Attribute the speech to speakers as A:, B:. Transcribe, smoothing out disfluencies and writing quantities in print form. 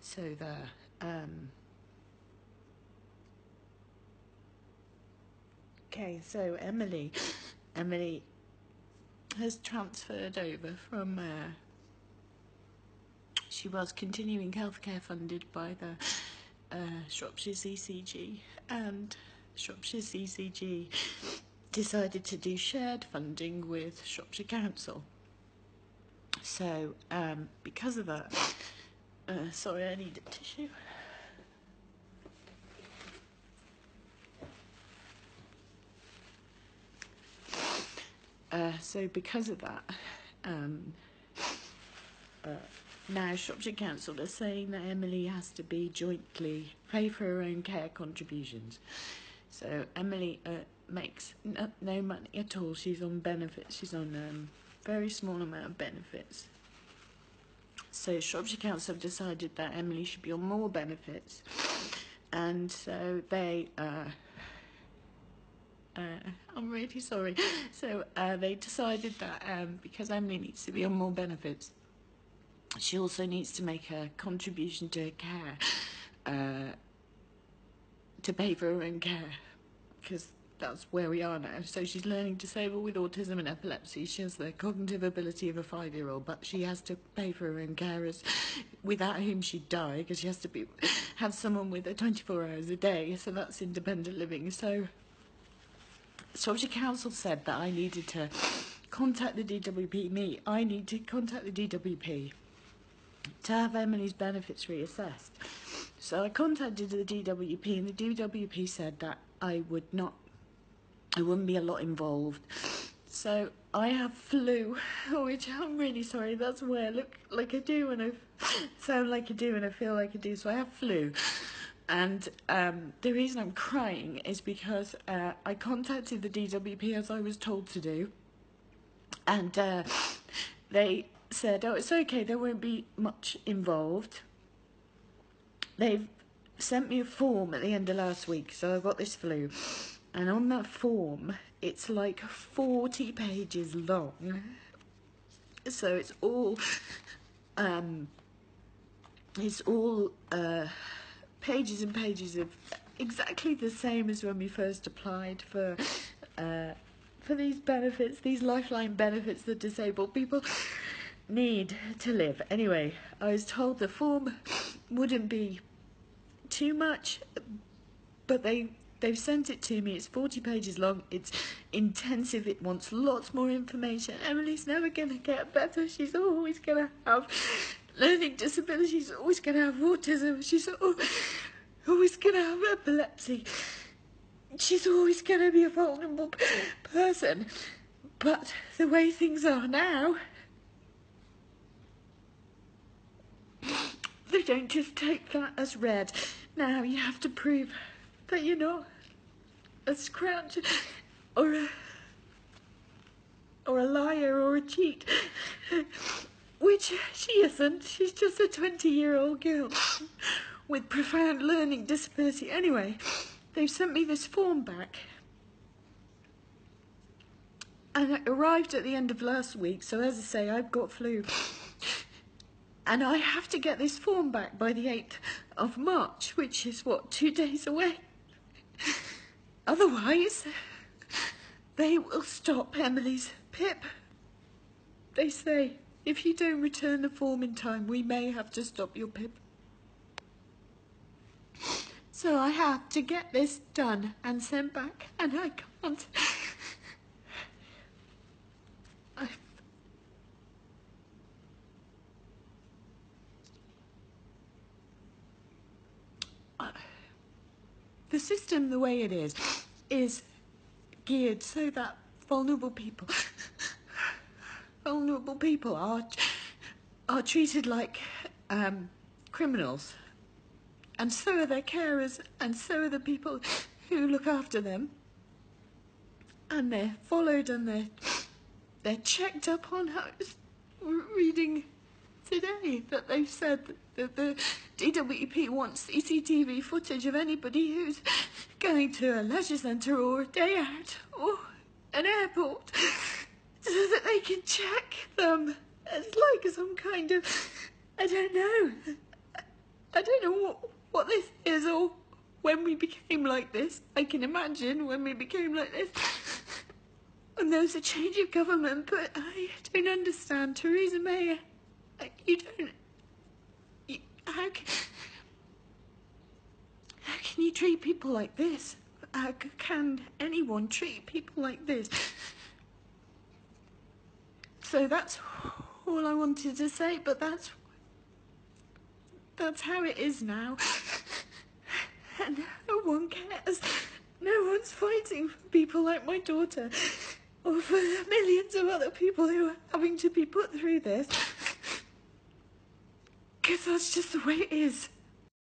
A: So there. Okay, so Emily has transferred over from she was continuing healthcare funded by the Shropshire CCG, and Shropshire CCG decided to do shared funding with Shropshire Council. So because of that, sorry, I need a tissue. So because of that, now Shropshire Council are saying that Emily has to be jointly pay for her own care contributions. So Emily makes no money at all. She's on benefits. She's on very small amount of benefits. So Shropshire Council have decided that Emily should be on more benefits, and so they I'm really sorry. So they decided that because Emily needs to be on more benefits, she also needs to make a contribution to her care, to pay for her own care, because that's where we are now. So she's learning disabled with autism and epilepsy. She has the cognitive ability of a 5-year-old, but she has to pay for her own carers, without whom she'd die, because she has to have someone with her 24 hours a day. So that's independent living. So Shropshire Council said that I needed to contact the DWP. I need to contact the DWP to have Emily's benefits reassessed. So I contacted the DWP, and the DWP said that I wouldn't be a lot involved. So I have flu, which I'm really sorry. That's why I look like I do when I sound like I do and I feel like I do. So I have flu. And the reason I'm crying is because I contacted the DWP as I was told to do, and they said, oh, it's okay, there won't be much involved. They've sent me a form at the end of last week, so I've got this flu, and on that form it's like 40 pages long. So it's all pages and pages of exactly the same as when we first applied for these benefits, these lifeline benefits that disabled people need to live. Anyway, I was told the form wouldn't be too much, but they've sent it to me. It's 40 pages long. It's intensive. It wants lots more information. Emily's never going to get better. She's always going to have learning disabilities. She's always going to have autism. She's always going to have epilepsy. She's always going to be a vulnerable person. But the way things are now, they don't just take that as read. Now you have to prove that you're not a scrounge or a liar or a cheat, which she isn't. She's just a 20-year-old girl with profound learning disability. Anyway, they've sent me this form back, and it arrived at the end of last week. So as I say, I've got flu. And I have to get this form back by the 8th of March, which is, 2 days away. Otherwise, they will stop Emily's PIP. They say, if you don't return the form in time, we may have to stop your PIP. So I have to get this done and sent back, and I can't. The system, the way it is geared so that vulnerable people are treated like criminals, and so are their carers, and so are the people who look after them, and they're followed and they're checked up on. I was reading today that they've said that the DWP wants CCTV footage of anybody who's going to a leisure centre or a day out or an airport, so that they can check them. It's like some kind of, I don't know, I don't know what this is or when we became like this. I can imagine when we became like this. And there was a change of government, but I don't understand. Theresa May, you don't... how can you treat people like this? How can anyone treat people like this? So that's all I wanted to say, but that's how it is now. And no one cares. No one's fighting for people like my daughter, or for millions of other people who are having to be put through this. Because that's just the way it is.